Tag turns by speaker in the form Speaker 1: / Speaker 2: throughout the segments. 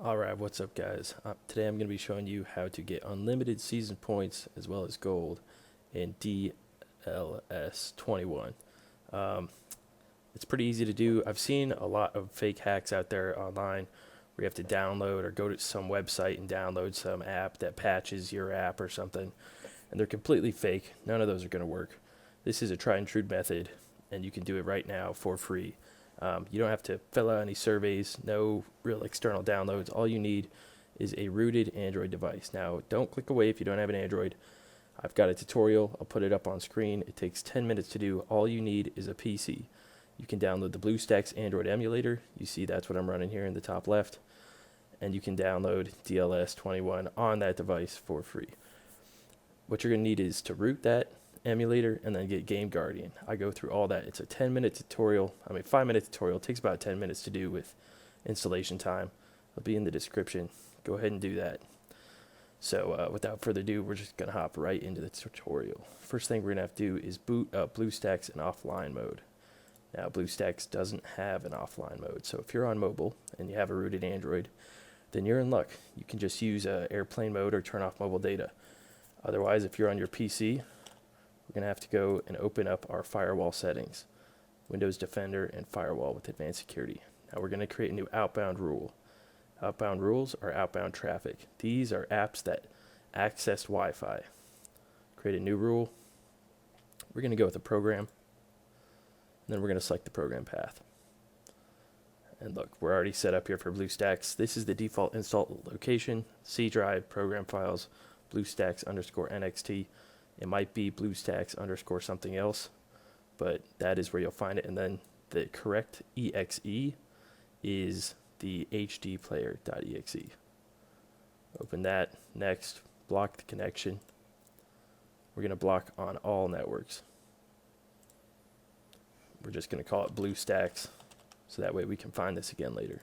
Speaker 1: Alright, what's up guys? Today I'm going to be showing you how to get unlimited season points as well as gold in DLS 21. Um, it's pretty easy to do. I've seen a lot of fake hacks out there online where you have to download or go to some website and download some app that patches your app or something, and they're completely fake. None of those are going to work. This is a tried and true method, and you can do it right now for free. You don't have to fill out any surveys, no real external downloads. All you need is a rooted Android device. Now, don't click away if you don't have an Android. I've got a tutorial. I'll put it up on screen. It takes 10 minutes to do. All you need is a PC. You can download the BlueStacks Android emulator. You see that's what I'm running here in the top left. And you can download DLS 21 on that device for free. What you're going to need is to root that emulator and then get Game Guardian. I go through all that. It's a 5-minute tutorial. It takes about 10 minutes to do with installation time. It'll be in the description. Go ahead and do that. So without further ado, we're just going to hop right into the tutorial. First thing we're going to have to do is boot up BlueStacks in offline mode. Now BlueStacks doesn't have an offline mode, so if you're on mobile and you have a rooted Android, then you're in luck. You can just use airplane mode or turn off mobile data. Otherwise, if you're on your PC, we're going to have to go and open up our firewall settings, Windows Defender and Firewall with Advanced Security. Now we're going to create a new outbound rule. Outbound rules are outbound traffic. These are apps that access Wi-Fi. Create a new rule. We're going to go with a program, and then we're going to select the program path. And look, we're already set up here for BlueStacks. This is the default install location, C drive, program files, BlueStacks_NXT. It might be BlueStacks_ something else, but that is where you'll find it. And then the correct exe is the hdplayer.exe. Open that. Next, block the connection. We're going to block on all networks. We're just going to call it BlueStacks, so that way we can find this again later.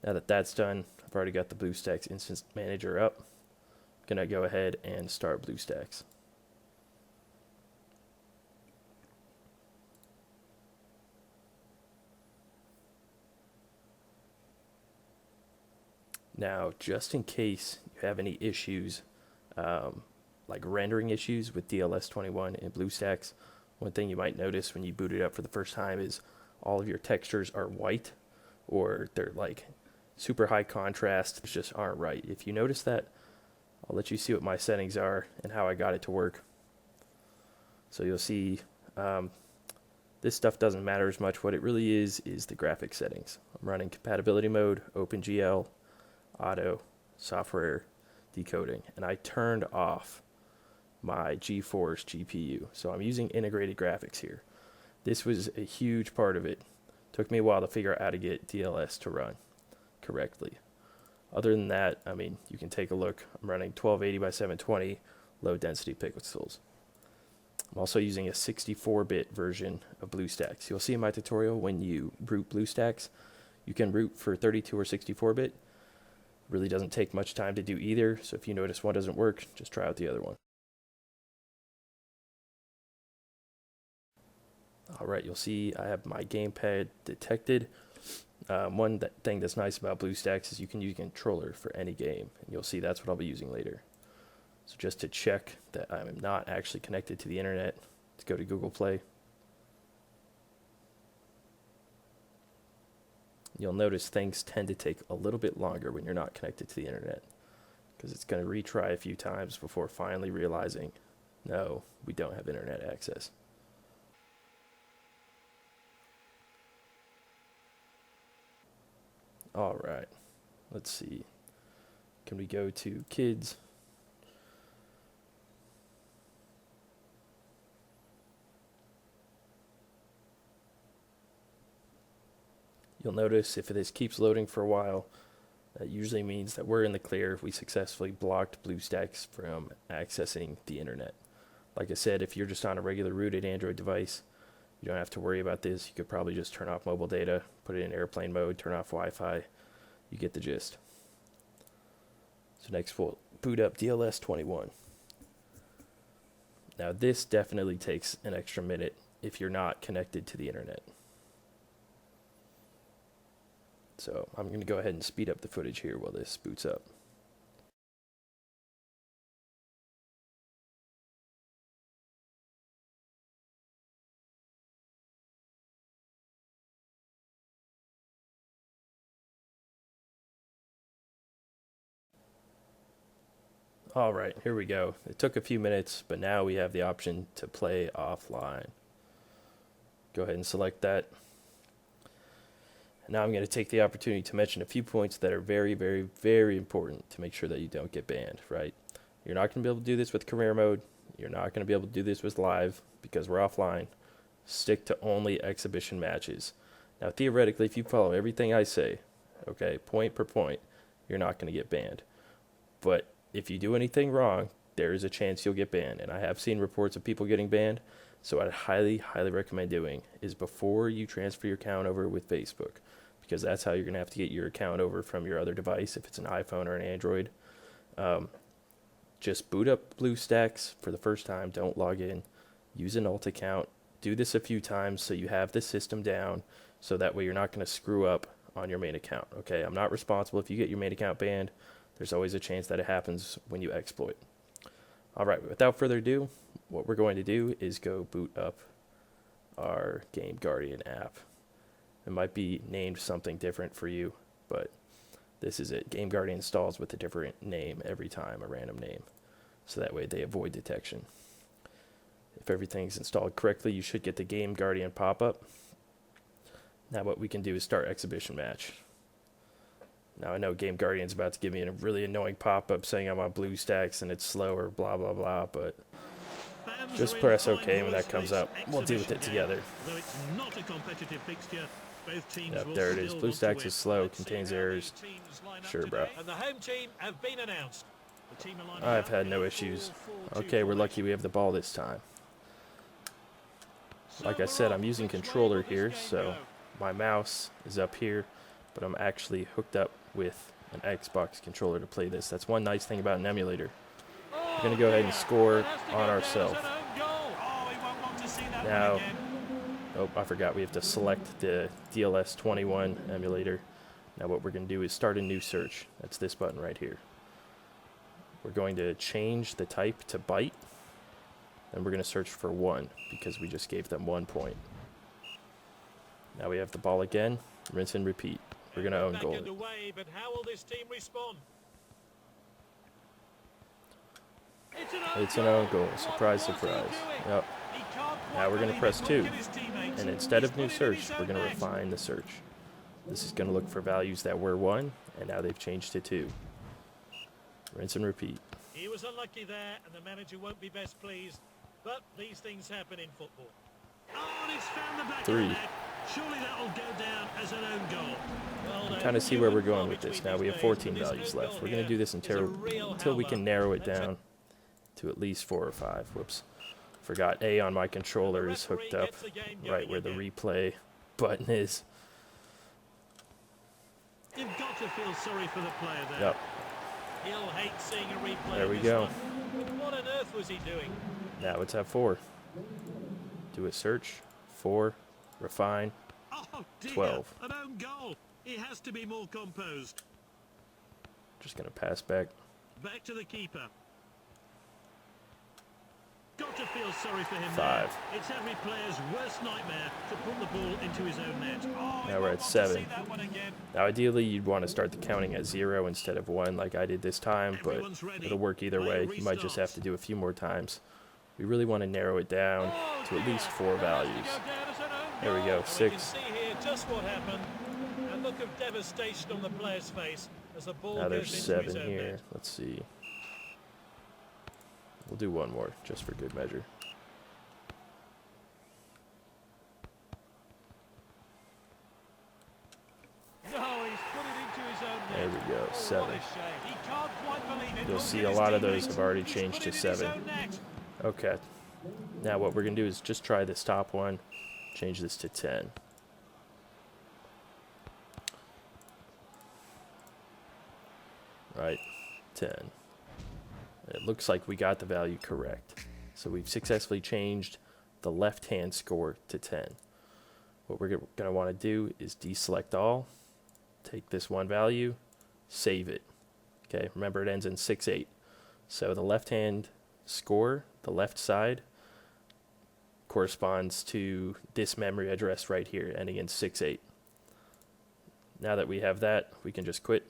Speaker 1: Now that that's done, I've already got the BlueStacks Instance Manager up. I'm going to go ahead and start BlueStacks. Now, just in case you have any issues, like rendering issues with DLS 21 and BlueStacks, one thing you might notice when you boot it up for the first time is all of your textures are white, or they're like super high contrast, just aren't right. If you notice that, I'll let you see what my settings are and how I got it to work. So you'll see this stuff doesn't matter as much. What it really is the graphic settings. I'm running compatibility mode, OpenGL, auto, software decoding, and I turned off my GeForce GPU. So I'm using integrated graphics here. This was a huge part of it. Took me a while to figure out how to get DLS to run correctly. Other than that, I mean, you can take a look. I'm running 1280 by 720 low density pixels. I'm also using a 64-bit version of BlueStacks. You'll see in my tutorial when you root BlueStacks, you can root for 32 or 64-bit. Really doesn't take much time to do either, so if you notice one doesn't work, just try out the other one. Alright, you'll see I have my gamepad detected. One thing that's nice about BlueStacks is you can use a controller for any game, and you'll see that's what I'll be using later. So just to check that I'm not actually connected to the internet, let's go to Google Play. You'll notice things tend to take a little bit longer when you're not connected to the internet, because it's going to retry a few times before finally realizing, no, we don't have internet access. All right, let's see. Can we go to kids? You'll notice if this keeps loading for a while, that usually means that we're in the clear. We successfully blocked BlueStacks from accessing the internet. Like I said, if you're just on a regular rooted Android device, you don't have to worry about this. You could probably just turn off mobile data, put it in airplane mode, turn off Wi-Fi. You get the gist. So next we'll boot up DLS 21. Now this definitely takes an extra minute if you're not connected to the internet. So I'm going to go ahead and speed up the footage here while this boots up. All right, here we go. It took a few minutes, but now we have the option to play offline. Go ahead and select that. Now I'm going to take the opportunity to mention a few points that are very, very, very important to make sure that you don't get banned, right? You're not going to be able to do this with career mode. You're not going to be able to do this with live because we're offline. Stick to only exhibition matches. Now, theoretically, if you follow everything I say, okay, point per point, you're not going to get banned. But if you do anything wrong, there is a chance you'll get banned. And I have seen reports of people getting banned. So what I highly, highly recommend doing is before you transfer your account over with Facebook, because that's how you're going to have to get your account over from your other device if it's an iPhone or an Android. Just boot up BlueStacks for the first time. Don't log in. Use an alt account. Do this a few times so you have the system down, so that way you're not going to screw up on your main account. Okay, I'm not responsible if you get your main account banned. There's always a chance that it happens when you exploit. All right, without further ado, what we're going to do is go boot up our Game Guardian app. It might be named something different for you, but this is it. Game Guardian installs with a different name every time, a random name. So that way they avoid detection. If everything's installed correctly, you should get the Game Guardian pop-up. Now what we can do is start exhibition match. Now I know Game Guardian's about to give me a really annoying pop-up saying I'm on BlueStacks and it's slow or blah blah blah, but just press OK when that comes up. We'll deal with it together. Yep, there it is. BlueStacks is slow, contains errors. Sure, bro. I've had no issues. Okay, we're lucky we have the ball this time. Like I said, I'm using controller here, so my mouse is up here, but I'm actually hooked up with an Xbox controller to play this. That's one nice thing about an emulator. We're going to go ahead and score on ourselves. Now, oh, I forgot. We have to select the DLS 21 emulator. Now what we're going to do is start a new search. That's this button right here. We're going to change the type to byte. And we're going to search for 1 because we just gave them 1 point. Now we have the ball again. Rinse and repeat. We're going to own goal.
Speaker 2: But how will this team respond?
Speaker 1: It's an own goal. Surprise, surprise. Yep. Now we're going to press 2. And instead of new search, we're going to refine the search. This is going to look for values that were 1, and now they've changed to 2. Rinse and repeat.
Speaker 2: He was unlucky there, and the manager won't be best pleased. But these things happen in football. Oh, and he's found the back
Speaker 1: 3.
Speaker 2: of the net. Surely that will go down as an own goal. Well,
Speaker 1: Kind of see where we're going with this. Now we have 14 values left. We're going to do this until we can narrow it down to at least 4 or 5. Whoops. Forgot A on my controller is hooked up right where the replay button is.
Speaker 2: You've got to feel sorry for the player there.
Speaker 1: Yep.
Speaker 2: He'll hate seeing a replay.
Speaker 1: There we go.
Speaker 2: What on earth was he doing?
Speaker 1: Now it's at 4. Do a search. 4. Refine.
Speaker 2: Oh, dear.
Speaker 1: 12.
Speaker 2: An own goal. He has to be more composed.
Speaker 1: Just going to pass back.
Speaker 2: Back to the keeper. Got to feel sorry for him
Speaker 1: 5.
Speaker 2: there. It's every player's worst nightmare to put the ball into his own net. Oh,
Speaker 1: Now we're at 7. Now ideally you'd want to start the counting at 0 instead of 1 like I did this time, but it'll work either way. You might just have to do a few more times. We really want to narrow it down to at least 4 values. There we go, 6.
Speaker 2: You can see here just what happened. A look of devastation on the player's face as the ball
Speaker 1: Now there's
Speaker 2: goes into his
Speaker 1: 7
Speaker 2: own
Speaker 1: here.
Speaker 2: net.
Speaker 1: Let's see. We'll do one more, just for good measure.
Speaker 2: No, he's put it into his own net.
Speaker 1: There we go,
Speaker 2: Oh,
Speaker 1: 7.
Speaker 2: what a shame. He can't quite believe it.
Speaker 1: You'll
Speaker 2: Look
Speaker 1: see
Speaker 2: at
Speaker 1: a
Speaker 2: his
Speaker 1: lot of those
Speaker 2: teammates.
Speaker 1: have already
Speaker 2: He's
Speaker 1: changed
Speaker 2: put
Speaker 1: to
Speaker 2: it in his
Speaker 1: 7.
Speaker 2: own net.
Speaker 1: Okay. Now what we're going to do is just try this top one. Change this to 10. Right, 10. It looks like we got the value correct. So we've successfully changed the left-hand score to 10. What we're going to want to do is deselect all take this one value, save it. Okay, remember it ends in 6-8. So the left-hand score, the left side, corresponds to this memory address right here, ending in 6-8. Now that we have that, we can just quit.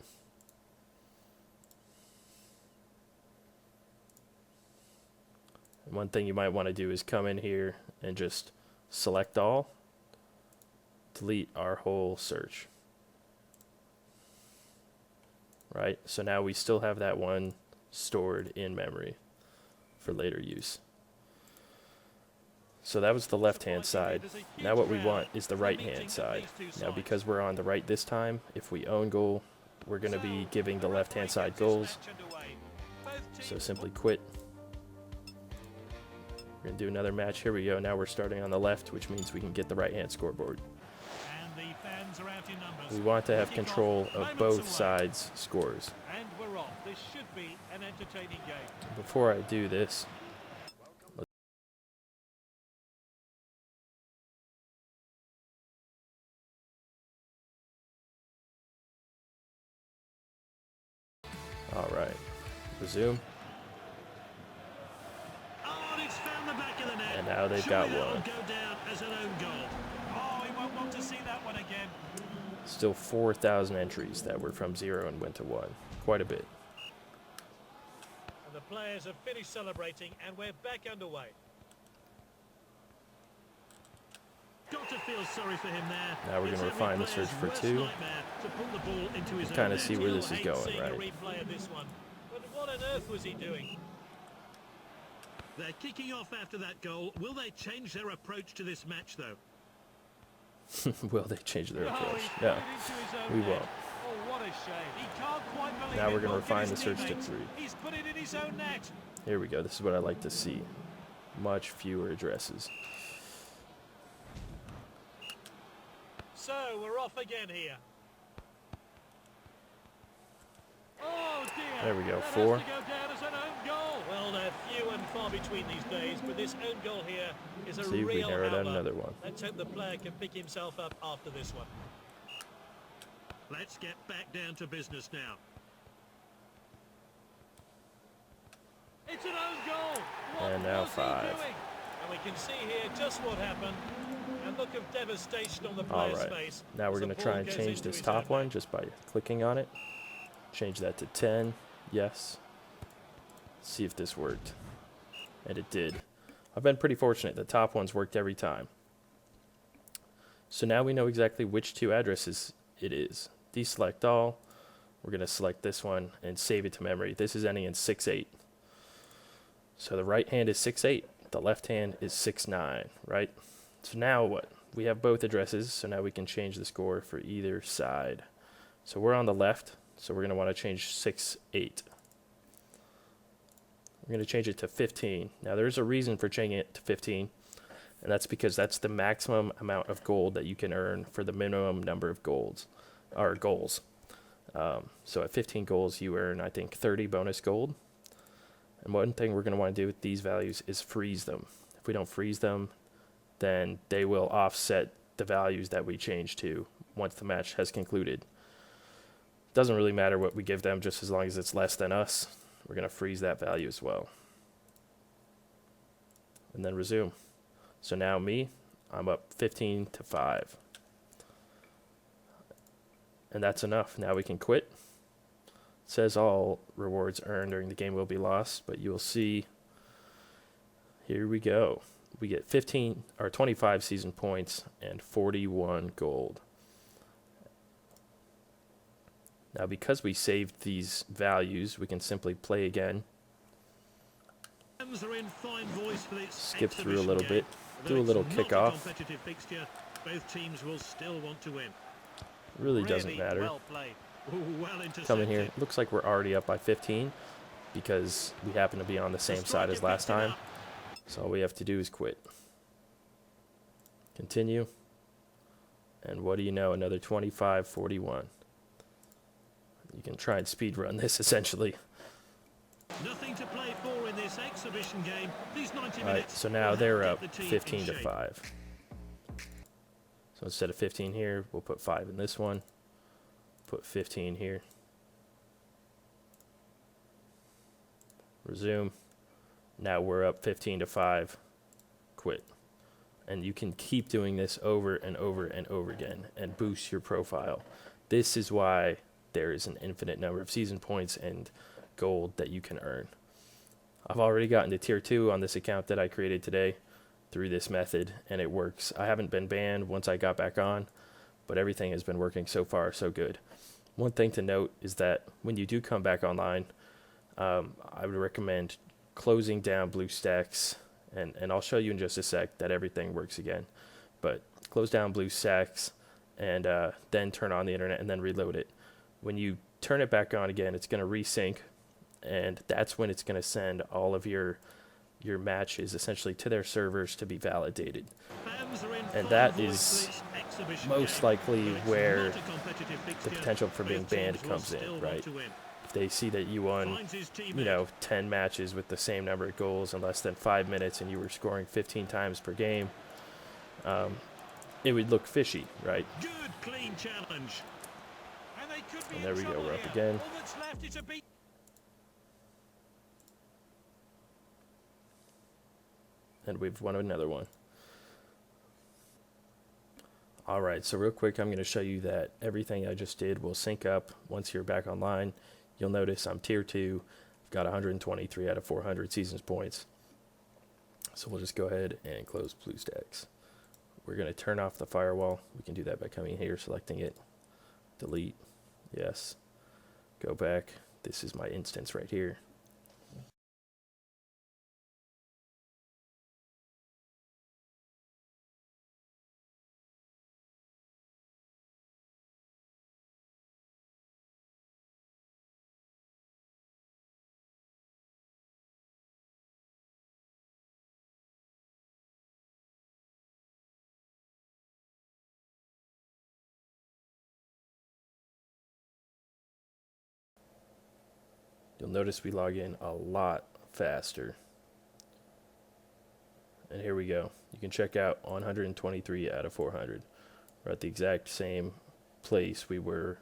Speaker 1: And one thing you might want to do is come in here and just select all, delete our whole search. Right, so now we still have that one stored in memory for later use. So that was the left-hand side. Now what we want is the right-hand side. Now because we're on the right this time, if we own goal, we're going to be giving the left-hand side goals. So simply quit. We're going to do another match. Here we go. Now we're starting on the left, which means we can get the right-hand scoreboard. We want to have control of both sides' scores.
Speaker 2: And we're off. This should be an entertaining game.
Speaker 1: Before I do this, all right, resume.
Speaker 2: Oh, it's found the back of the net.
Speaker 1: And now they've got one.
Speaker 2: Go down as an own goal. Oh, he won't want to see that one again.
Speaker 1: Still 4,000 entries that were from 0 and went to 1. Quite a bit.
Speaker 2: And the players have finished celebrating, and we're back underway. Got to feel sorry for him there.
Speaker 1: Now we're going to refine the search for 2. Kind of see where this is going, right?
Speaker 2: But what on earth was he doing? They're kicking off after that goal. Will they change their approach to this match, though?
Speaker 1: Will they change their approach? No, we won't.
Speaker 2: Oh, what a shame. He can't quite believe
Speaker 1: now we're going to
Speaker 2: it.
Speaker 1: refine the search to 3.
Speaker 2: He's put it in his own net.
Speaker 1: Here we go. This is what I like to see. Much fewer addresses.
Speaker 2: So we're off again here. Oh dear.
Speaker 1: There we go.
Speaker 2: That
Speaker 1: 4.
Speaker 2: has to go down as an own goal. Well, they're few and far between these days, but this own goal here is a
Speaker 1: See if we
Speaker 2: real
Speaker 1: narrowed out
Speaker 2: howler.
Speaker 1: another one.
Speaker 2: Let's hope the player can pick himself up after this one. Let's get back down to business now. It's an own goal. What
Speaker 1: And now
Speaker 2: was he
Speaker 1: 5.
Speaker 2: doing? And we can see here just what happened. And look of devastation on the
Speaker 1: All
Speaker 2: player's
Speaker 1: right.
Speaker 2: face.
Speaker 1: Now we're
Speaker 2: as the
Speaker 1: going to
Speaker 2: ball
Speaker 1: try and
Speaker 2: goes
Speaker 1: change
Speaker 2: into
Speaker 1: this
Speaker 2: his
Speaker 1: top
Speaker 2: own
Speaker 1: one
Speaker 2: net.
Speaker 1: just by clicking on it. Change that to 10. Yes. See if this worked. And it did. I've been pretty fortunate. The top ones worked every time. So now we know exactly which 2 addresses it is. Deselect all. We're going to select this one and save it to memory. This is ending in 6-8. So the right hand is 6-8. The left hand is 6-9, right? So now what? We have both addresses, so now we can change the score for either side. So we're on the left, so we're going to want to change 6-8. We're going to change it to 15. Now there's a reason for changing it to 15, and that's because that's the maximum amount of gold that you can earn for the minimum number of goals. So at 15 goals, you earn, I think, 30 bonus gold. And one thing we're going to want to do with these values is freeze them. If we don't freeze them, then they will offset the values that we change to once the match has concluded. Doesn't really matter what we give them, just as long as it's less than us. We're going to freeze that value as well. And then resume. So now I'm up 15-5. And that's enough. Now we can quit. It says all rewards earned during the game will be lost, but you'll see, here we go. We get 15 or 25 season points and 41 gold. Now because we saved these values, we can simply play again. Skip through a little bit, do a little kickoff.
Speaker 2: Both teams will still want to win.
Speaker 1: Really doesn't matter.
Speaker 2: Well played. Well
Speaker 1: Come in here. Looks like we're already up by 15 because we happen to be on the same side as last time. So all we have to do is quit. Continue. And what do you know? Another 25-41. You can try and speed run this essentially.
Speaker 2: Nothing to play for in this exhibition game. These 90
Speaker 1: All right,
Speaker 2: minutes
Speaker 1: so now
Speaker 2: will
Speaker 1: they're
Speaker 2: help
Speaker 1: up
Speaker 2: get the team in shape.
Speaker 1: 15-5. So instead of 15 here, we'll put 5 in this one. put 15 here. Resume. Now we're up 15-5. Quit. And you can keep doing this over and over and over again and boost your profile. This is why there is an infinite number of season points and gold that you can earn. I've already gotten to tier 2 on this account that I created today through this method, and it works. I haven't been banned once I got back on, but everything has been working so far so good. One thing to note is that when you do come back online, I would recommend closing down BlueStacks, and I'll show you in just a sec that everything works again. But close down BlueStacks and then turn on the internet and then reload it. When you turn it back on again, it's going to resync, and that's when it's going to send all of your matches essentially to their servers to be validated. And that is most likely where the potential for being banned comes in, right? If they see that you won, 10 matches with the same number of goals in less than 5 minutes and you were scoring 15 times per game, it would look fishy, right?
Speaker 2: Good, clean challenge.
Speaker 1: And there we go, we're up again. And we've won another one. All right, so real quick, I'm going to show you that everything I just did will sync up once you're back online. You'll notice I'm tier 2. I've got 123 out of 400 seasons points. So we'll just go ahead and close BlueStacks. We're going to turn off the firewall. We can do that by coming here, selecting it, delete, yes, go back. This is my instance right here. You'll notice we log in a lot faster. And here we go. You can check out 123 out of 400. We're at the exact same place we were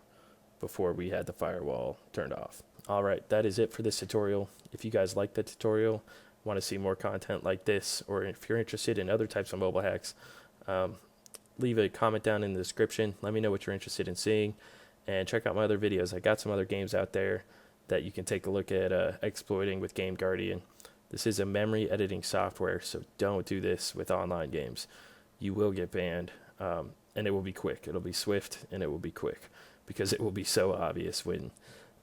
Speaker 1: before we had the firewall turned off. All right, that is it for this tutorial. If you guys like the tutorial, want to see more content like this, or if you're interested in other types of mobile hacks, leave a comment down in the description. Let me know what you're interested in seeing, and check out my other videos. I got some other games out there that you can take a look at exploiting with Game Guardian. This is a memory editing software, so don't do this with online games. You will get banned, and it will be quick. It'll be swift, and it will be quick, because it will be so obvious when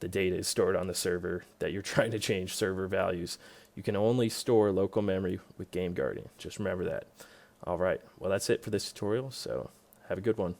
Speaker 1: the data is stored on the server that you're trying to change server values. You can only store local memory with Game Guardian. Just remember that. All right, well, that's it for this tutorial, so have a good one.